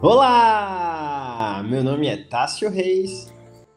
Olá! Meu nome é Tássio Reis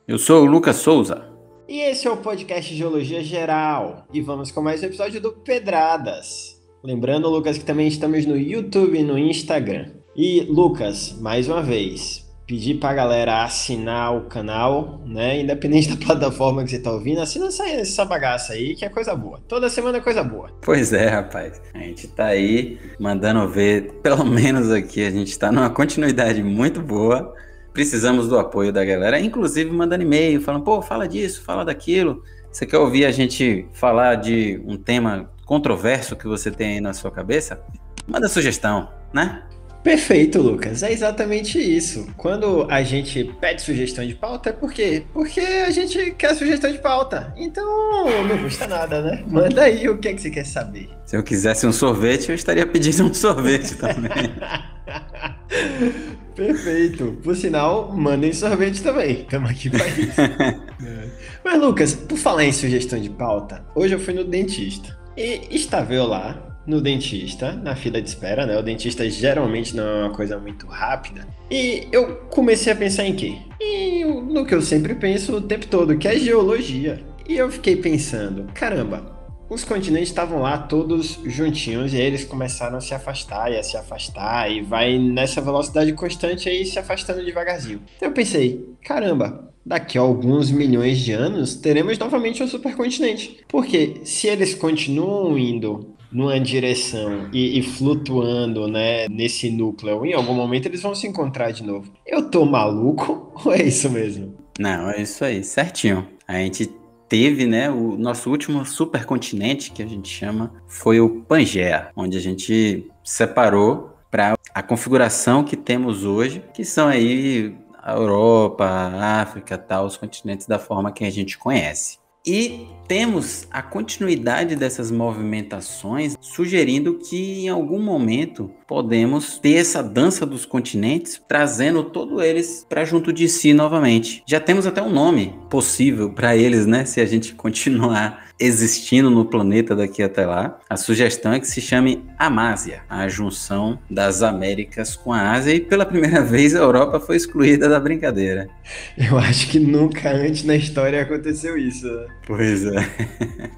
Eu sou o Lucas Souza. e esse é o podcast de Geologia Geral. E vamos com mais um episódio do Pedradas. Lembrando, Lucas, que também estamos no YouTube e no Instagram. E, Lucas, mais uma vez, pedir pra galera assinar o canal, né? Independente da plataforma que você tá ouvindo, assina essa bagaça aí, que é coisa boa. Toda semana é coisa boa. Pois é, rapaz. A gente tá aí mandando ver, pelo menos aqui, a gente tá numa continuidade muito boa. Precisamos do apoio da galera, inclusive mandando e-mail, falando, pô, fala disso, fala daquilo. Você quer ouvir a gente falar de um tema controverso que você tem aí na sua cabeça? Manda sugestão, né? Perfeito, Lucas. É exatamente isso. Quando a gente pede sugestão de pauta, é por quê? Porque a gente quer sugestão de pauta. Então, não custa nada, né? Manda aí o que é que você quer saber. Se eu quisesse um sorvete, eu estaria pedindo um sorvete também. Perfeito. Por sinal, mandem sorvete também. Estamos aqui para isso. Mas, Lucas, por falar em sugestão de pauta, hoje eu fui no dentista. E estava eu lá no dentista, na fila de espera, né? O dentista geralmente não é uma coisa muito rápida. E eu comecei a pensar em quê? No que eu sempre penso o tempo todo, que é geologia. E eu fiquei pensando, caramba, os continentes estavam lá todos juntinhos e aí eles começaram a se afastar e a se afastar e vai nessa velocidade constante aí se afastando devagarzinho. Então eu pensei, caramba, daqui a alguns milhões de anos teremos novamente um supercontinente. Porque se eles continuam indo numa direção e flutuando, né, nesse núcleo, em algum momento eles vão se encontrar de novo. Eu tô maluco ou é isso mesmo? Não, é isso aí, certinho. A gente teve, né, o nosso último supercontinente, que a gente chama, foi o Pangaea, onde a gente separou para a configuração que temos hoje, que são aí a Europa, a África, tal, os continentes da forma que a gente conhece. E temos a continuidade dessas movimentações, sugerindo que em algum momento podemos ter essa dança dos continentes, trazendo todos eles para junto de si novamente. Já temos até um nome possível para eles, né? Se a gente continuar existindo no planeta daqui até lá. A sugestão é que se chame Amásia, a junção das Américas com a Ásia, e pela primeira vez a Europa foi excluída da brincadeira. Eu acho que nunca antes na história aconteceu isso, né? Pois é.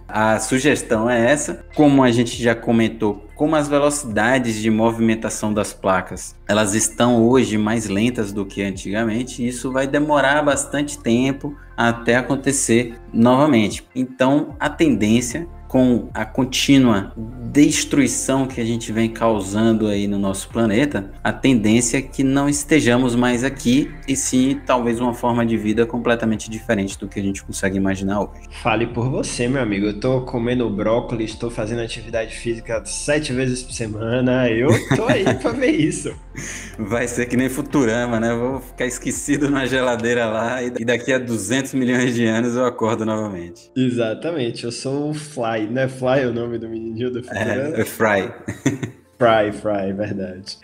A sugestão é essa. Como a gente já comentou, como as velocidades de movimentação das placas, elas estão hoje mais lentas do que antigamente, e isso vai demorar bastante tempo até acontecer novamente. Então, a tendência, com a contínua destruição que a gente vem causando aí no nosso planeta, a tendência é que não estejamos mais aqui, e sim talvez uma forma de vida completamente diferente do que a gente consegue imaginar hoje. Fale por você, meu amigo. Eu tô comendo brócolis, estou fazendo atividade física 7 vezes por semana. Eu tô aí pra ver isso. Vai ser que nem Futurama, né? Vou ficar esquecido na geladeira lá e daqui a 200 milhões de anos eu acordo novamente. Exatamente, eu sou o Fly. Não é Fly o nome do menininho do Futurama? É Fry. Fry, verdade.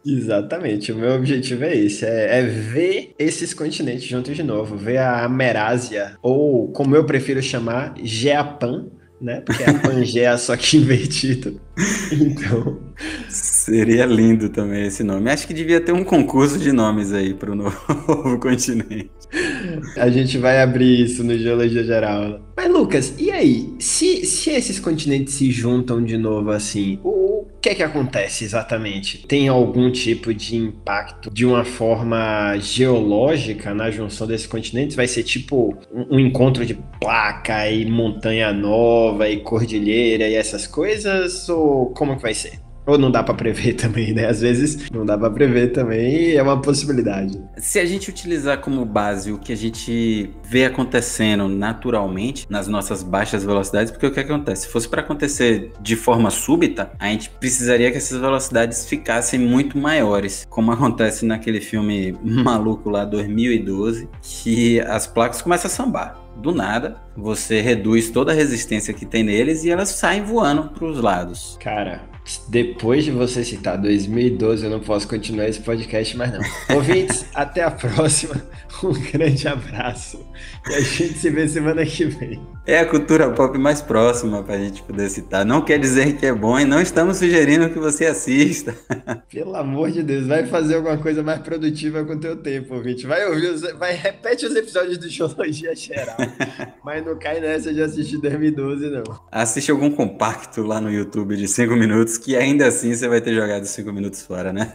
Exatamente, o meu objetivo é esse, é ver esses continentes juntos de novo, ver a Amerásia, ou como eu prefiro chamar, Geapan, né? Porque é a Pangeia só que invertido. Então, Seria lindo também esse nome. Acho que devia ter um concurso de nomes aí para o novo continente. a gente vai abrir isso no Geologia Geral, né? Mas, Lucas, e aí? Se esses continentes se juntam de novo assim, o que é que acontece exatamente? Tem algum tipo de impacto de uma forma geológica na junção desses continentes? Vai ser tipo um encontro de placa e montanha nova e cordilheira e essas coisas? Ou como que vai ser? Ou não dá pra prever também, né? Às vezes não dá pra prever também e é uma possibilidade. Se a gente utilizar como base o que a gente vê acontecendo naturalmente nas nossas baixas velocidades, porque o que acontece? Se fosse para acontecer de forma súbita, a gente precisaria que essas velocidades ficassem muito maiores, como acontece naquele filme maluco lá 2012, que as placas começam a sambar. Do nada, você reduz toda a resistência que tem neles e elas saem voando para os lados. Cara, depois de você citar 2012, eu não posso continuar esse podcast mais não. Ouvintes, até a próxima. Um grande abraço. E a gente se vê semana que vem. É a cultura pop mais próxima pra gente poder citar. Não quer dizer que é bom e não estamos sugerindo que você assista. Pelo amor de Deus, vai fazer alguma coisa mais produtiva com o teu tempo, ouvinte. Vai ouvir, repete os episódios do Geologia Geral, mas não cai nessa de assistir 2012, não. Assiste algum compacto lá no YouTube de 5 minutos, que ainda assim você vai ter jogado 5 minutos fora, né?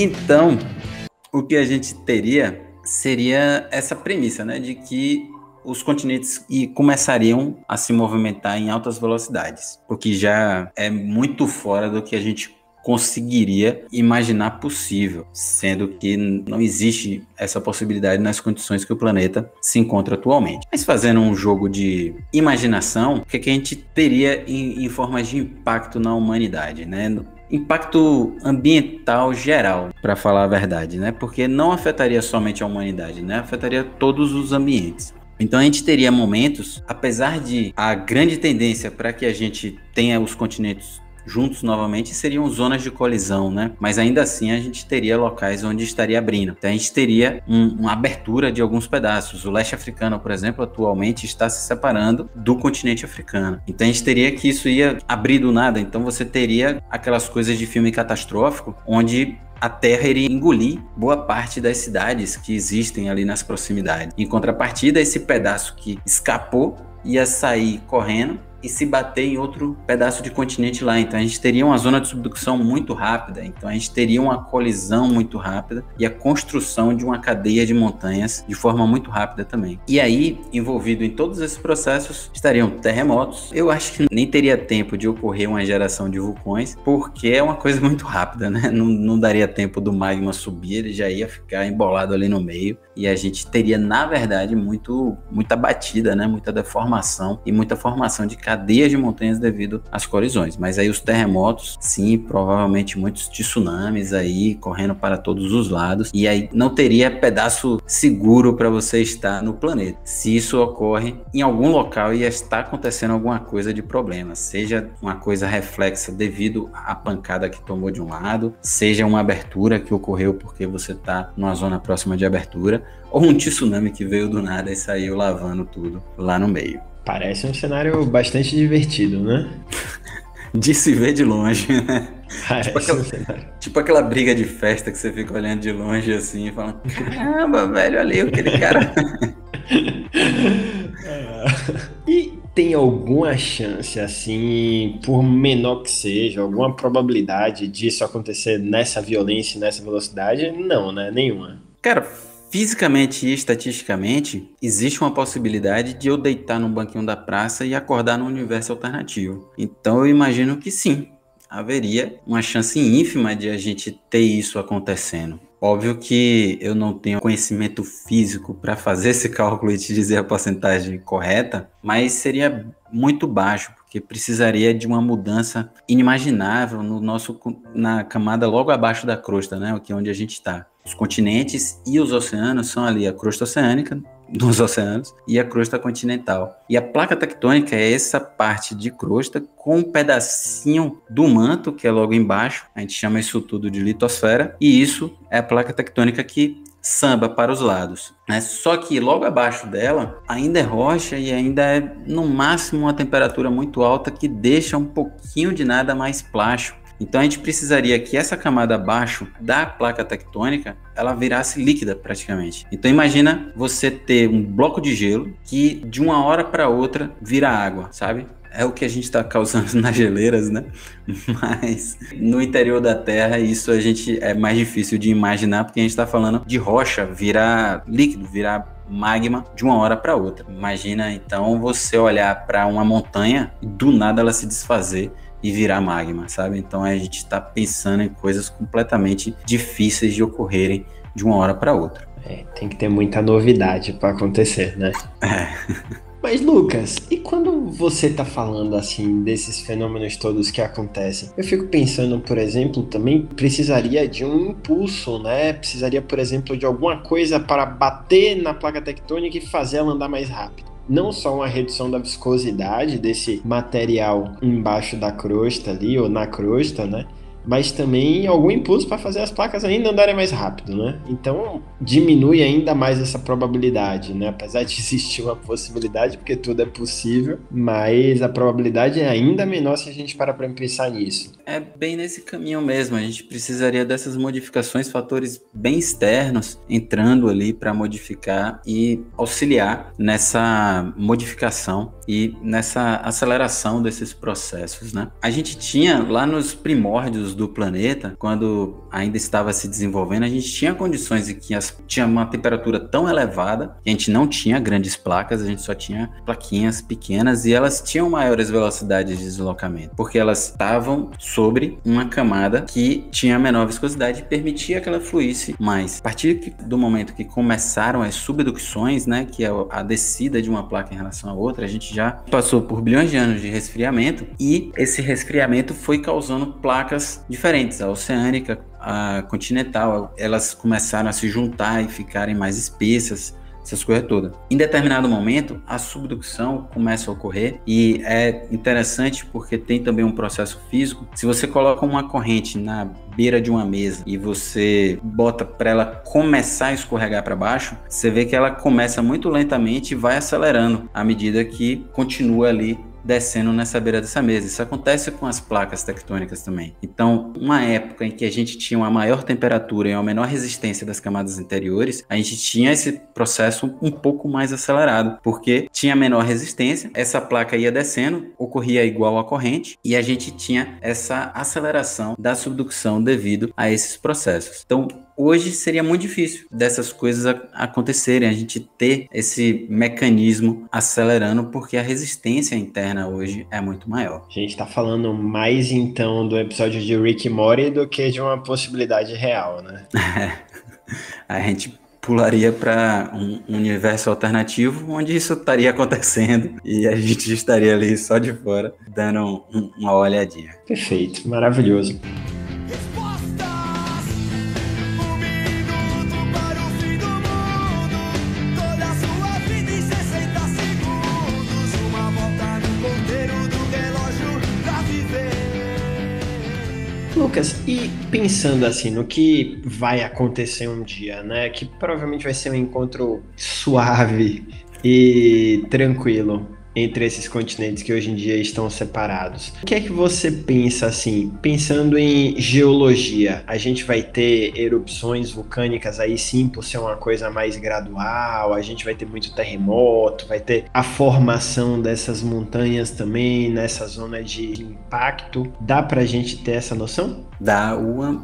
Então, o que a gente teria seria essa premissa, né, de que os continentes começariam a se movimentar em altas velocidades, o que já é muito fora do que a gente conseguiria imaginar possível, sendo que não existe essa possibilidade nas condições que o planeta se encontra atualmente. Mas fazendo um jogo de imaginação, o que a gente teria em formas de impacto na humanidade, né? Impacto ambiental geral, para falar a verdade, né? Porque não afetaria somente a humanidade, né? Afetaria todos os ambientes. Então a gente teria momentos, apesar de a grande tendência para que a gente tenha os continentes juntos novamente, seriam zonas de colisão, né? Mas ainda assim a gente teria locais onde estaria abrindo. Então a gente teria uma abertura de alguns pedaços. O leste africano, por exemplo, atualmente está se separando do continente africano. Então a gente teria que isso ia abrir do nada. Então você teria aquelas coisas de filme catastrófico, onde a Terra iria engolir boa parte das cidades que existem ali nas proximidades. Em contrapartida, esse pedaço que escapou ia sair correndo e se bater em outro pedaço de continente lá. Então a gente teria uma zona de subducção muito rápida, então a gente teria uma colisão muito rápida e a construção de uma cadeia de montanhas de forma muito rápida também. E aí, envolvido em todos esses processos, estariam terremotos. Eu acho que nem teria tempo de ocorrer uma geração de vulcões, porque é uma coisa muito rápida, né? Não daria tempo do magma subir, ele já ia ficar embolado ali no meio, e a gente teria, na verdade, muita batida, né? Muita deformação e muita formação de cadeias de montanhas devido às colisões. Mas aí os terremotos, sim, provavelmente muitos tsunamis aí correndo para todos os lados, e aí não teria pedaço seguro para você estar no planeta. Se isso ocorre em algum local e está acontecendo alguma coisa de problema, seja uma coisa reflexa devido à pancada que tomou de um lado, seja uma abertura que ocorreu porque você está numa zona próxima de abertura, ou um tsunami que veio do nada e saiu lavando tudo lá no meio. Parece um cenário bastante divertido, né? De se ver de longe, né? Parece tipo aquela briga de festa que você fica olhando de longe assim e falando: caramba, velho, ali aquele cara. E tem alguma chance, assim, por menor que seja, alguma probabilidade disso acontecer nessa violência e nessa velocidade? Não, né? Nenhuma. Cara, fisicamente e estatisticamente, existe uma possibilidade de eu deitar no banquinho da praça e acordar num universo alternativo. Então eu imagino que sim, haveria uma chance ínfima de a gente ter isso acontecendo. Óbvio que eu não tenho conhecimento físico para fazer esse cálculo e te dizer a porcentagem correta, mas seria muito baixo, porque precisaria de uma mudança inimaginável na camada logo abaixo da crosta, né? Que é onde a gente está. Os continentes e os oceanos são ali a crosta oceânica dos oceanos e a crosta continental. E a placa tectônica é essa parte de crosta com um pedacinho do manto, que é logo embaixo. A gente chama isso tudo de litosfera. E isso é a placa tectônica que samba para os lados, né? Só que logo abaixo dela ainda é rocha e ainda é no máximo uma temperatura muito alta que deixa um pouquinho de nada mais plástico. Então a gente precisaria que essa camada abaixo da placa tectônica ela virasse líquida praticamente. Então imagina você ter um bloco de gelo que de uma hora para outra vira água, sabe? É o que a gente está causando nas geleiras, né? Mas no interior da Terra isso a gente é mais difícil de imaginar porque a gente está falando de rocha virar líquido, virar magma de uma hora para outra. Imagina então você olhar para uma montanha e do nada ela se desfazer e virar magma, sabe? Então a gente está pensando em coisas completamente difíceis de ocorrerem de uma hora para outra. Tem que ter muita novidade para acontecer, né? Mas Lucas, e quando você tá falando assim desses fenômenos todos que acontecem, eu fico pensando, por exemplo, também precisaria de um impulso, né? Precisaria, por exemplo, de alguma coisa para bater na placa tectônica e fazer ela andar mais rápido. não só uma redução da viscosidade desse material embaixo da crosta ali, ou na crosta, né? Mas também algum impulso para fazer as placas ainda andarem mais rápido, né? Então diminui ainda mais essa probabilidade, né? Apesar de existir uma possibilidade, porque tudo é possível, mas a probabilidade é ainda menor se a gente parar para pensar nisso. É bem nesse caminho mesmo, a gente precisaria dessas modificações, fatores bem externos entrando ali para modificar e auxiliar nessa modificação e nessa aceleração desses processos, né? A gente tinha lá nos primórdios do planeta, quando ainda estava se desenvolvendo, a gente tinha condições em que tinha uma temperatura tão elevada que a gente não tinha grandes placas, a gente só tinha plaquinhas pequenas e elas tinham maiores velocidades de deslocamento, porque elas estavam sobre uma camada que tinha menor viscosidade e permitia que ela fluísse mais. A partir do momento que começaram as subducções, né, que é a descida de uma placa em relação à outra, a gente já passou por bilhões de anos de resfriamento e esse resfriamento foi causando placas diferentes, a oceânica, a continental, elas começaram a se juntar e ficarem mais espessas, essas coisas todas. Em determinado momento, a subducção começa a ocorrer e é interessante porque tem também um processo físico. Se você coloca uma corrente na beira de uma mesa e você bota para ela começar a escorregar para baixo, você vê que ela começa muito lentamente e vai acelerando à medida que continua ali descendo nessa beira dessa mesa. Isso acontece com as placas tectônicas também. Então, uma época em que a gente tinha uma maior temperatura e uma menor resistência das camadas interiores, a gente tinha esse processo um pouco mais acelerado, porque tinha menor resistência, essa placa ia descendo, ocorria igual a corrente, e a gente tinha essa aceleração da subducção devido a esses processos. Então, hoje seria muito difícil dessas coisas acontecerem, a gente ter esse mecanismo acelerando, porque a resistência interna hoje é muito maior. A gente está falando mais então do episódio de Rick e Morty do que de uma possibilidade real, né? A gente pularia para um universo alternativo onde isso estaria acontecendo e a gente estaria ali só de fora dando uma olhadinha. Perfeito, maravilhoso. Lucas, e pensando assim no que vai acontecer um dia, né? Que provavelmente vai ser um encontro suave e tranquilo entre esses continentes que hoje em dia estão separados. O que é que você pensa assim, pensando em geologia? A gente vai ter erupções vulcânicas aí sim, por ser uma coisa mais gradual, a gente vai ter muito terremoto, vai ter a formação dessas montanhas também nessa zona de impacto. Dá pra gente ter essa noção? Dá.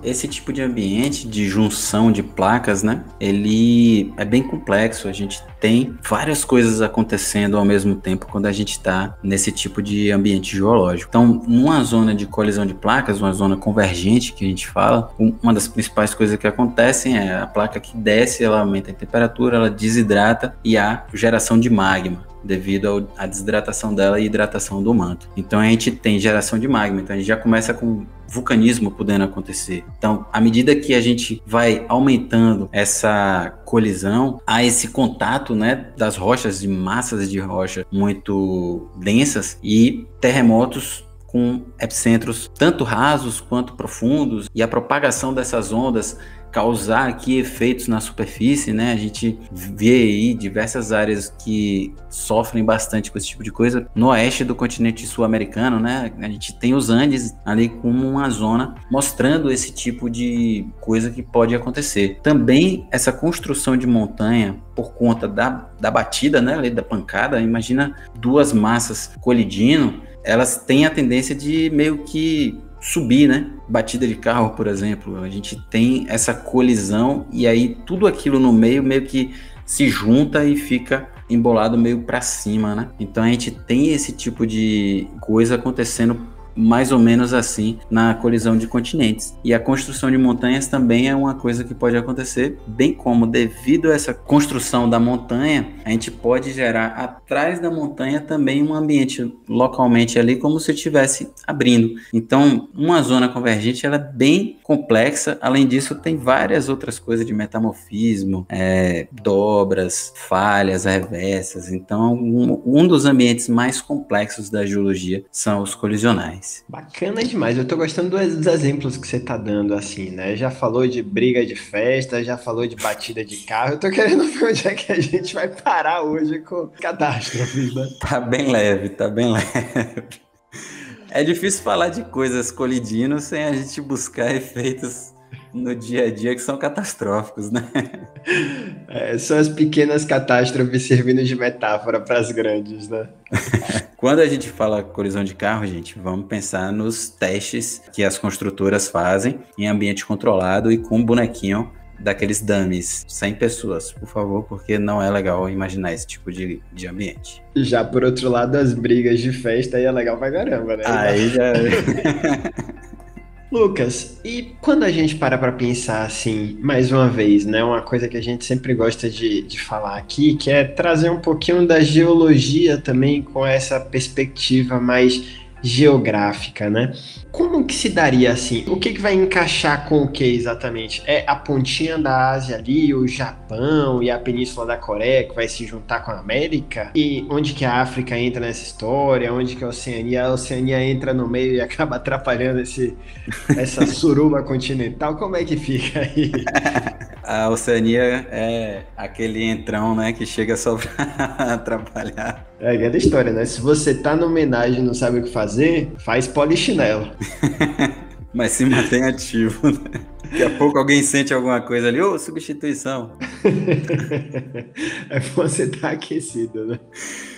Esse tipo de ambiente de junção de placas, né? Ele é bem complexo, a gente tem várias coisas acontecendo ao mesmo tempo quando a gente está nesse tipo de ambiente geológico. Então, numa zona de colisão de placas, uma zona convergente que a gente fala, uma das principais coisas que acontecem é a placa que desce, ela aumenta a temperatura, ela desidrata e há geração de magma devido à desidratação dela e hidratação do manto. Então a gente tem geração de magma, então a gente já começa com vulcanismo podendo acontecer. Então, à medida que a gente vai aumentando essa colisão, há esse contato, né, das rochas, de massas de rocha muito densas e terremotos com epicentros tanto rasos quanto profundos, e a propagação dessas ondas causar aqui efeitos na superfície, né? A gente vê aí diversas áreas que sofrem bastante com esse tipo de coisa. No oeste do continente sul-americano, né? A gente tem os Andes ali como uma zona mostrando esse tipo de coisa que pode acontecer. Também essa construção de montanha por conta da batida, né? Da pancada. Imagina duas massas colidindo, elas têm a tendência de meio que subir, né? Batida de carro, por exemplo, a gente tem essa colisão e aí tudo aquilo no meio que se junta e fica embolado meio para cima, né? Então a gente tem esse tipo de coisa acontecendo mais ou menos assim na colisão de continentes. E a construção de montanhas também é uma coisa que pode acontecer, bem como devido a essa construção da montanha, a gente pode gerar atrás da montanha também um ambiente localmente ali como se estivesse abrindo. Então, uma zona convergente ela é bem complexa. Além disso, tem várias outras coisas de metamorfismo, dobras, falhas, reversas. Então, um dos ambientes mais complexos da geologia são os colisionais. Bacana demais. Eu tô gostando dos exemplos que você tá dando, assim, né? Já falou de briga de festa, já falou de batida de carro. Eu tô querendo ver onde é que a gente vai parar hoje com catástrofes, né? Tá bem leve, tá bem leve. É difícil falar de coisas colidindo sem a gente buscar efeitos no dia a dia que são catastróficos, né? São as pequenas catástrofes servindo de metáfora para as grandes, né? Quando a gente fala colisão de carro, gente, vamos pensar nos testes que as construtoras fazem em ambiente controlado e com bonequinho daqueles dummies, 100 pessoas, por favor, porque não é legal imaginar esse tipo de ambiente. Já por outro lado, as brigas de festa aí é legal pra caramba, né? Aí já... Lucas, e quando a gente para pensar assim, mais uma vez, né, uma coisa que a gente sempre gosta de falar aqui, que é trazer um pouquinho da geologia também com essa perspectiva mais geográfica, né? Como que se daria assim? O que vai encaixar com o que exatamente? É a pontinha da Ásia ali, o Japão e a Península da Coreia que vai se juntar com a América? E onde que a África entra nessa história? Onde que a Oceania entra no meio e acaba atrapalhando essa suruba continental? Como é que fica aí? A Oceania é aquele entrão, né, que chega só pra atrapalhar. É aquela história, né? Se você tá numa homenagem e não sabe o que fazer, faz polichinelo. Mas se mantém ativo, né? Daqui a pouco alguém sente alguma coisa ali, substituição. É bom você estar aquecido, né?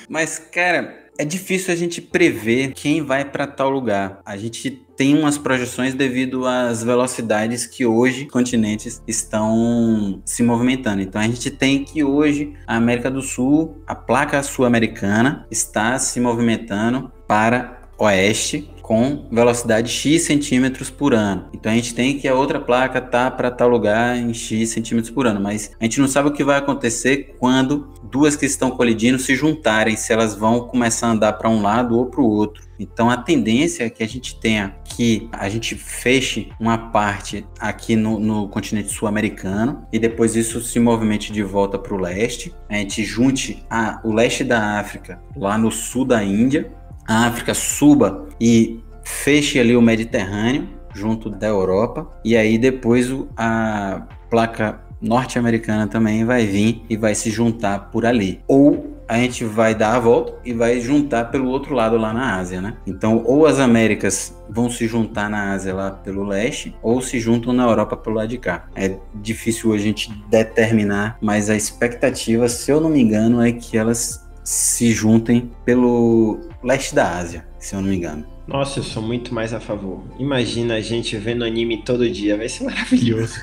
Mas, cara, é difícil a gente prever quem vai para tal lugar. A gente tem umas projeções devido às velocidades que hoje os continentes estão se movimentando. Então a gente tem que hoje a América do Sul, a placa sul-americana está se movimentando para oeste com velocidade x centímetros por ano. Então a gente tem que a outra placa tá para tal lugar em x centímetros por ano, mas a gente não sabe o que vai acontecer quando duas que estão colidindo se juntarem, se elas vão começar a andar para um lado ou para o outro. Então a tendência é que a gente tenha que a gente feche uma parte aqui no continente sul-americano e depois isso se movimente de volta para o leste. A gente junte o leste da África lá no sul da Índia, a África suba e feche ali o Mediterrâneo junto da Europa, e aí depois a placa norte-americana também vai vir e vai se juntar por ali. Ou a gente vai dar a volta e vai juntar pelo outro lado lá na Ásia, né? Então, ou as Américas vão se juntar na Ásia lá pelo leste, ou se juntam na Europa pelo lado de cá. É difícil a gente determinar, mas a expectativa, se eu não me engano, é que elas se juntem pelo leste da Ásia, se eu não me engano. Nossa, eu sou muito mais a favor. Imagina a gente vendo anime todo dia, vai ser maravilhoso.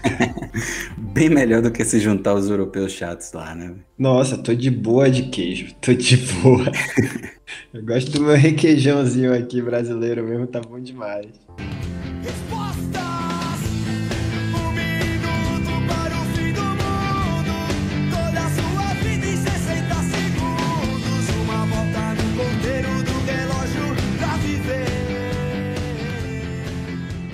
Bem melhor do que se juntar os europeus chatos lá, né? Nossa, tô de boa de queijo, tô de boa. Eu gosto do meu requeijãozinho aqui brasileiro mesmo, tá bom demais.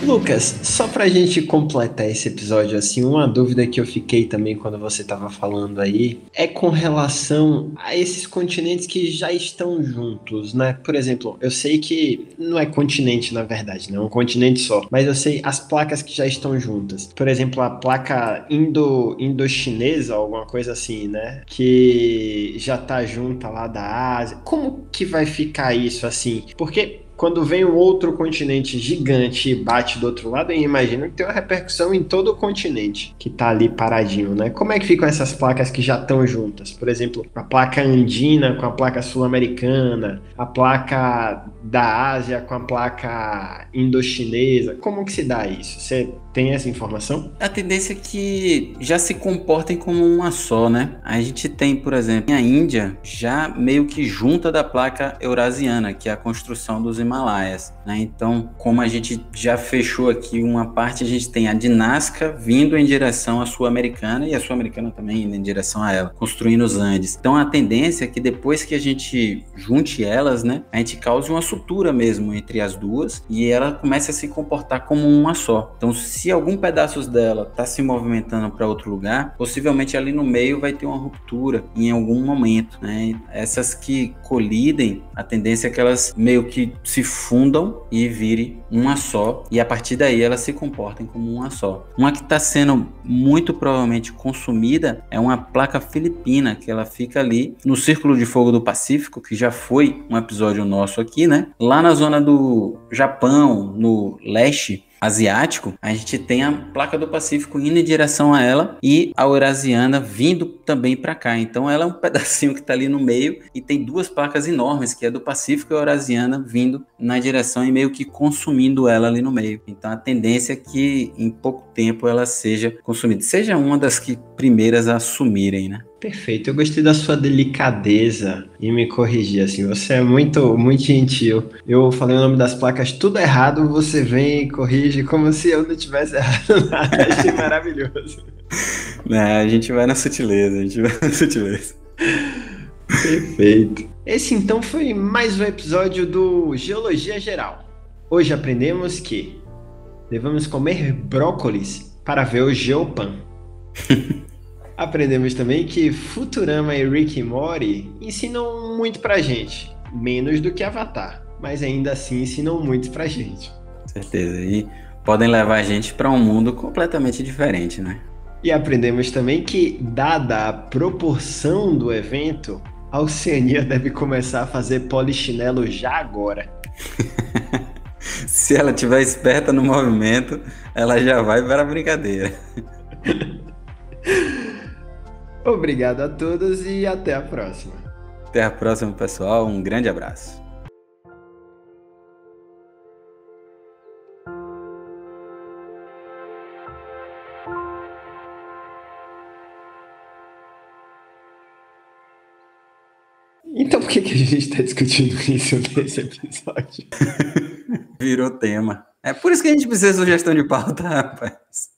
Lucas, só pra gente completar esse episódio, assim, uma dúvida que eu fiquei também quando você estava falando aí é com relação a esses continentes que já estão juntos, né? Por exemplo, eu sei que não é continente, na verdade, não é um continente só, mas eu sei as placas que já estão juntas. Por exemplo, a placa indochinesa, alguma coisa assim, né? Que já tá junta lá da Ásia. Como que vai ficar isso, assim? Porque quando vem um outro continente gigante e bate do outro lado, eu imagino que tem uma repercussão em todo o continente que tá ali paradinho, né? Como é que ficam essas placas que já estão juntas? Por exemplo, a placa andina com a placa sul-americana, a placa da Ásia com a placa indochinesa. Como que se dá isso? Você tem essa informação? A tendência é que já se comportem como uma só, né? A gente tem, por exemplo, a Índia já meio que junta da placa eurasiana, que é a construção dos Himalaias, né? Então, como a gente já fechou aqui uma parte, a gente tem a de Nazca vindo em direção à Sul-Americana e a Sul-Americana também indo em direção a ela, construindo os Andes. Então, a tendência é que depois que a gente junte elas, né, a gente cause uma sutura mesmo entre as duas e ela comece a se comportar como uma só. Então, se algum pedaço dela está se movimentando para outro lugar, possivelmente ali no meio vai ter uma ruptura em algum momento, né? Essas que colidem, a tendência é que elas meio que se fundam e virem uma só, e a partir daí elas se comportem como uma só. Uma que está sendo muito provavelmente consumida é uma placa filipina, que ela fica ali no Círculo de Fogo do Pacífico, que já foi um episódio nosso aqui, né? Lá na zona do Japão, no leste asiático, a gente tem a placa do Pacífico indo em direção a ela e a Eurasiana vindo também para cá. Então ela é um pedacinho que está ali no meio e tem duas placas enormes, que é do Pacífico e a Eurasiana vindo na direção e meio que consumindo ela ali no meio. Então a tendência é que em pouco tempo ela seja consumida, seja uma das que primeiras a assumirem, né? Perfeito, eu gostei da sua delicadeza em me corrigir, assim, você é muito, muito gentil. Eu falei o nome das placas tudo errado, você vem e corrige como se eu não tivesse errado nada, achei maravilhoso. A gente vai na sutileza, Perfeito. Esse então foi mais um episódio do Geologia Geral. Hoje aprendemos que devemos comer brócolis para ver o Geopan. Aprendemos também que Futurama e Rick e Morty ensinam muito pra gente, menos do que Avatar, mas ainda assim ensinam muito pra gente. Certeza, e podem levar a gente para um mundo completamente diferente, né? E aprendemos também que, dada a proporção do evento, a Oceania deve começar a fazer polichinelo já agora. Se ela estiver esperta no movimento, ela já vai para a brincadeira. Obrigado a todos e até a próxima. Até a próxima, pessoal. Um grande abraço. Então por que a gente está discutindo isso nesse episódio? Virou tema. É por isso que a gente precisa de sugestão de pauta, rapaz.